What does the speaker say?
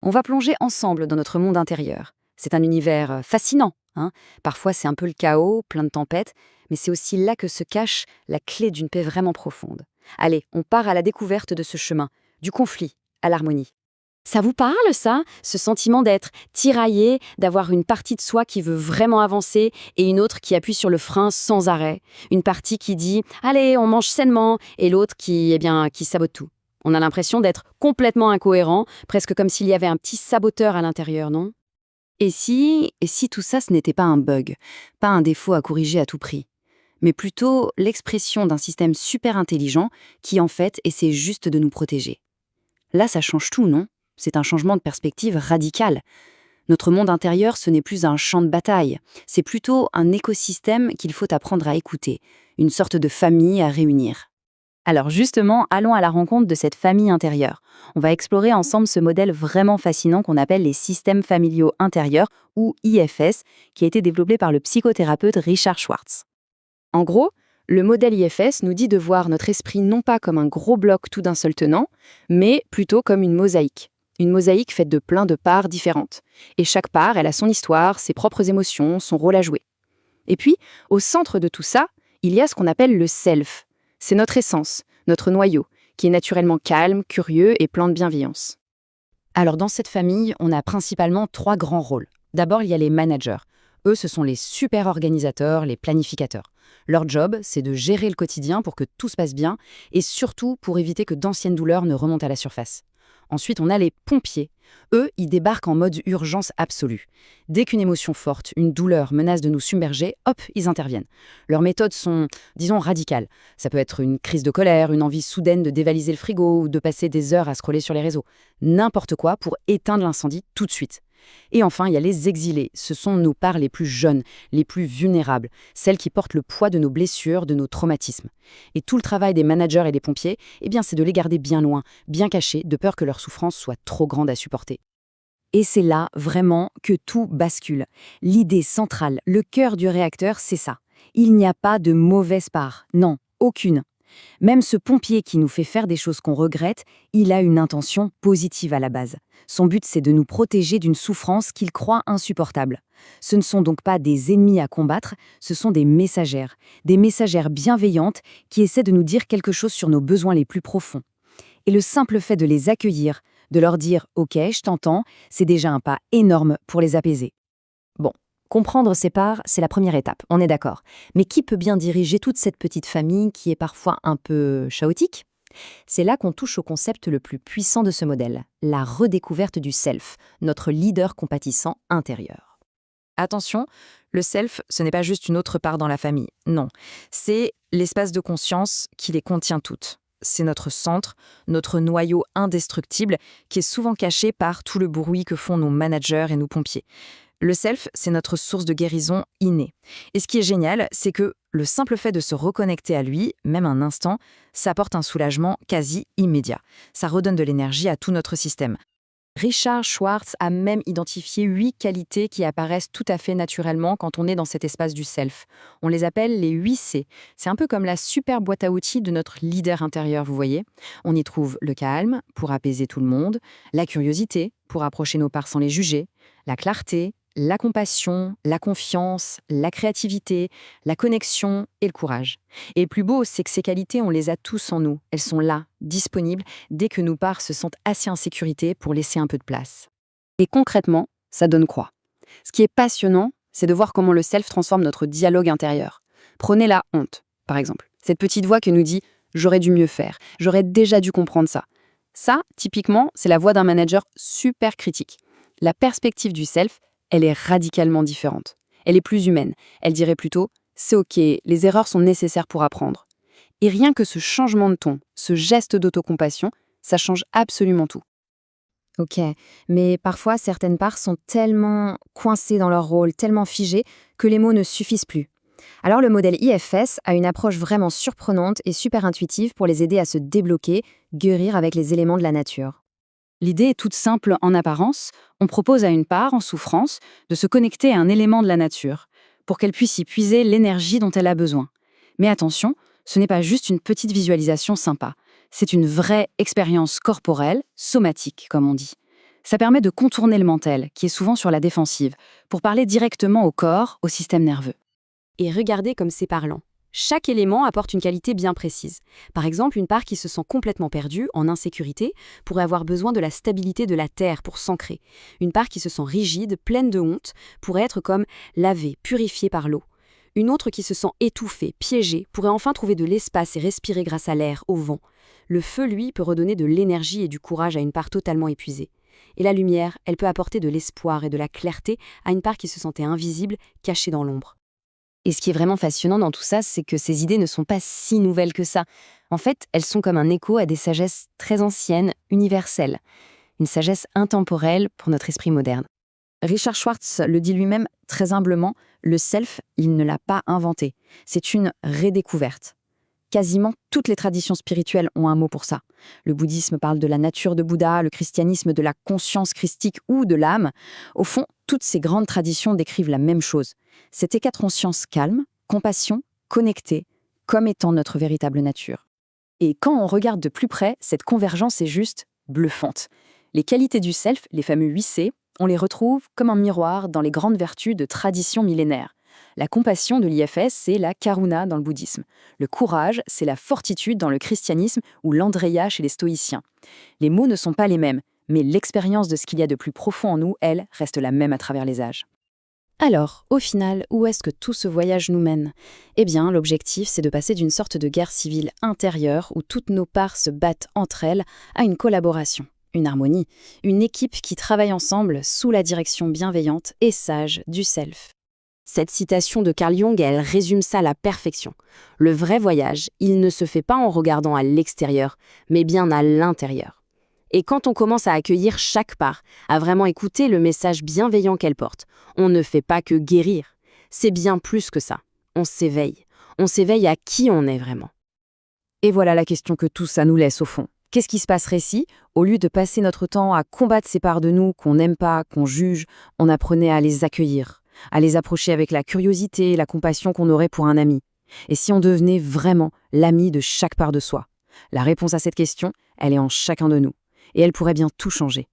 On va plonger ensemble dans notre monde intérieur. C'est un univers fascinant, hein. Parfois c'est un peu le chaos, plein de tempêtes, mais c'est aussi là que se cache la clé d'une paix vraiment profonde. Allez, on part à la découverte de ce chemin, du conflit à l'harmonie. Ça vous parle, ça? Ce sentiment d'être tiraillé, d'avoir une partie de soi qui veut vraiment avancer et une autre qui appuie sur le frein sans arrêt. Une partie qui dit «Allez, on mange sainement» et l'autre qui sabote tout. On a l'impression d'être complètement incohérent, presque comme s'il y avait un petit saboteur à l'intérieur, non? Et si tout ça, ce n'était pas un bug, pas un défaut à corriger à tout prix, mais plutôt l'expression d'un système super intelligent qui, en fait, essaie juste de nous protéger. Là, ça change tout, non? C'est un changement de perspective radical. Notre monde intérieur, ce n'est plus un champ de bataille, c'est plutôt un écosystème qu'il faut apprendre à écouter, une sorte de famille à réunir. Alors justement, allons à la rencontre de cette famille intérieure. On va explorer ensemble ce modèle vraiment fascinant qu'on appelle les systèmes familiaux intérieurs, ou IFS, qui a été développé par le psychothérapeute Richard Schwartz. En gros, le modèle IFS nous dit de voir notre esprit non pas comme un gros bloc tout d'un seul tenant, mais plutôt comme une mosaïque. Une mosaïque faite de plein de parts différentes. Et chaque part, elle a son histoire, ses propres émotions, son rôle à jouer. Et puis, au centre de tout ça, il y a ce qu'on appelle le self. C'est notre essence, notre noyau, qui est naturellement calme, curieux et plein de bienveillance. Alors dans cette famille, on a principalement trois grands rôles. D'abord, il y a les managers. Eux, ce sont les super organisateurs, les planificateurs. Leur job, c'est de gérer le quotidien pour que tout se passe bien et surtout pour éviter que d'anciennes douleurs ne remontent à la surface. Ensuite, on a les pompiers. Eux, ils débarquent en mode urgence absolue. Dès qu'une émotion forte, une douleur menace de nous submerger, hop, ils interviennent. Leurs méthodes sont, disons, radicales. Ça peut être une crise de colère, une envie soudaine de dévaliser le frigo ou de passer des heures à scroller sur les réseaux. N'importe quoi pour éteindre l'incendie tout de suite. Et enfin, il y a les exilés. Ce sont nos parts les plus jeunes, les plus vulnérables, celles qui portent le poids de nos blessures, de nos traumatismes. Et tout le travail des managers et des pompiers, c'est de les garder bien loin, bien cachés, de peur que leur souffrance soit trop grande à supporter. Et c'est là, vraiment, que tout bascule. L'idée centrale, le cœur du réacteur, c'est ça. Il n'y a pas de mauvaise part. Non, aucune. Même ce pompier qui nous fait faire des choses qu'on regrette, il a une intention positive à la base. Son but, c'est de nous protéger d'une souffrance qu'il croit insupportable. Ce ne sont donc pas des ennemis à combattre, ce sont des messagères bienveillantes qui essaient de nous dire quelque chose sur nos besoins les plus profonds. Et le simple fait de les accueillir, de leur dire « Ok, je t'entends », c'est déjà un pas énorme pour les apaiser. Bon, comprendre ces parts, c'est la première étape, on est d'accord. Mais qui peut bien diriger toute cette petite famille qui est parfois un peu chaotique? C'est là qu'on touche au concept le plus puissant de ce modèle, la redécouverte du self, notre leader compatissant intérieur. Attention, le self, ce n'est pas juste une autre part dans la famille, non. C'est l'espace de conscience qui les contient toutes. C'est notre centre, notre noyau indestructible, qui est souvent caché par tout le bruit que font nos managers et nos pompiers. Le self, c'est notre source de guérison innée. Et ce qui est génial, c'est que le simple fait de se reconnecter à lui, même un instant, ça apporte un soulagement quasi immédiat. Ça redonne de l'énergie à tout notre système. Richard Schwartz a même identifié 8 qualités qui apparaissent tout à fait naturellement quand on est dans cet espace du self. On les appelle les 8 C. C'est un peu comme la super boîte à outils de notre leader intérieur, vous voyez. On y trouve le calme, pour apaiser tout le monde, la curiosité, pour approcher nos parts sans les juger, la clarté, la compassion, la confiance, la créativité, la connexion et le courage. Et le plus beau, c'est que ces qualités, on les a tous en nous. Elles sont là, disponibles, dès que nos parts se sentent assez en sécurité pour laisser un peu de place. Et concrètement, ça donne quoi? Ce qui est passionnant, c'est de voir comment le self transforme notre dialogue intérieur. Prenez la honte, par exemple. Cette petite voix qui nous dit « j'aurais dû mieux faire, j'aurais déjà dû comprendre ça ». Ça, typiquement, c'est la voix d'un manager super critique. La perspective du self, elle est radicalement différente. Elle est plus humaine. Elle dirait plutôt « c'est ok, les erreurs sont nécessaires pour apprendre ». Et rien que ce changement de ton, ce geste d'autocompassion, ça change absolument tout. Ok, mais parfois certaines parts sont tellement coincées dans leur rôle, tellement figées, que les mots ne suffisent plus. Alors le modèle IFS a une approche vraiment surprenante et super intuitive pour les aider à se débloquer, guérir avec les éléments de la nature. L'idée est toute simple en apparence. On propose à une part en souffrance de se connecter à un élément de la nature pour qu'elle puisse y puiser l'énergie dont elle a besoin. Mais attention, ce n'est pas juste une petite visualisation sympa. C'est une vraie expérience corporelle, somatique, comme on dit. Ça permet de contourner le mental, qui est souvent sur la défensive, pour parler directement au corps, au système nerveux. Et regardez comme c'est parlant. Chaque élément apporte une qualité bien précise. Par exemple, une part qui se sent complètement perdue, en insécurité, pourrait avoir besoin de la stabilité de la terre pour s'ancrer. Une part qui se sent rigide, pleine de honte, pourrait être comme lavée, purifiée par l'eau. Une autre qui se sent étouffée, piégée, pourrait enfin trouver de l'espace et respirer grâce à l'air, au vent. Le feu, lui, peut redonner de l'énergie et du courage à une part totalement épuisée. Et la lumière, elle peut apporter de l'espoir et de la clarté à une part qui se sentait invisible, cachée dans l'ombre. Et ce qui est vraiment fascinant dans tout ça, c'est que ces idées ne sont pas si nouvelles que ça. En fait, elles sont comme un écho à des sagesses très anciennes, universelles. Une sagesse intemporelle pour notre esprit moderne. Richard Schwartz le dit lui-même très humblement, le self, il ne l'a pas inventé. C'est une redécouverte. Quasiment toutes les traditions spirituelles ont un mot pour ça. Le bouddhisme parle de la nature de Bouddha, le christianisme de la conscience christique ou de l'âme. Au fond, toutes ces grandes traditions décrivent la même chose. Cette équat-conscience calme, compassion, connectée, comme étant notre véritable nature. Et quand on regarde de plus près, cette convergence est juste bluffante. Les qualités du self, les fameux 8C, on les retrouve comme un miroir dans les grandes vertus de traditions millénaires. La compassion de l'IFS, c'est la karuna dans le bouddhisme. Le courage, c'est la fortitude dans le christianisme ou l'andreya chez les stoïciens. Les mots ne sont pas les mêmes, mais l'expérience de ce qu'il y a de plus profond en nous, elle, reste la même à travers les âges. Alors, au final, où est-ce que tout ce voyage nous mène ? Eh bien, l'objectif, c'est de passer d'une sorte de guerre civile intérieure où toutes nos parts se battent entre elles à une collaboration, une harmonie, une équipe qui travaille ensemble sous la direction bienveillante et sage du self. Cette citation de Carl Jung, elle résume ça à la perfection. Le vrai voyage, il ne se fait pas en regardant à l'extérieur, mais bien à l'intérieur. Et quand on commence à accueillir chaque part, à vraiment écouter le message bienveillant qu'elle porte, on ne fait pas que guérir. C'est bien plus que ça. On s'éveille. On s'éveille à qui on est vraiment. Et voilà la question que tout ça nous laisse au fond. Qu'est-ce qui se passerait si, au lieu de passer notre temps à combattre ces parts de nous qu'on n'aime pas, qu'on juge, on apprenait à les accueillir, à les approcher avec la curiosité et la compassion qu'on aurait pour un ami? Et si on devenait vraiment l'ami de chaque part de soi? La réponse à cette question, elle est en chacun de nous. Et elle pourrait bien tout changer.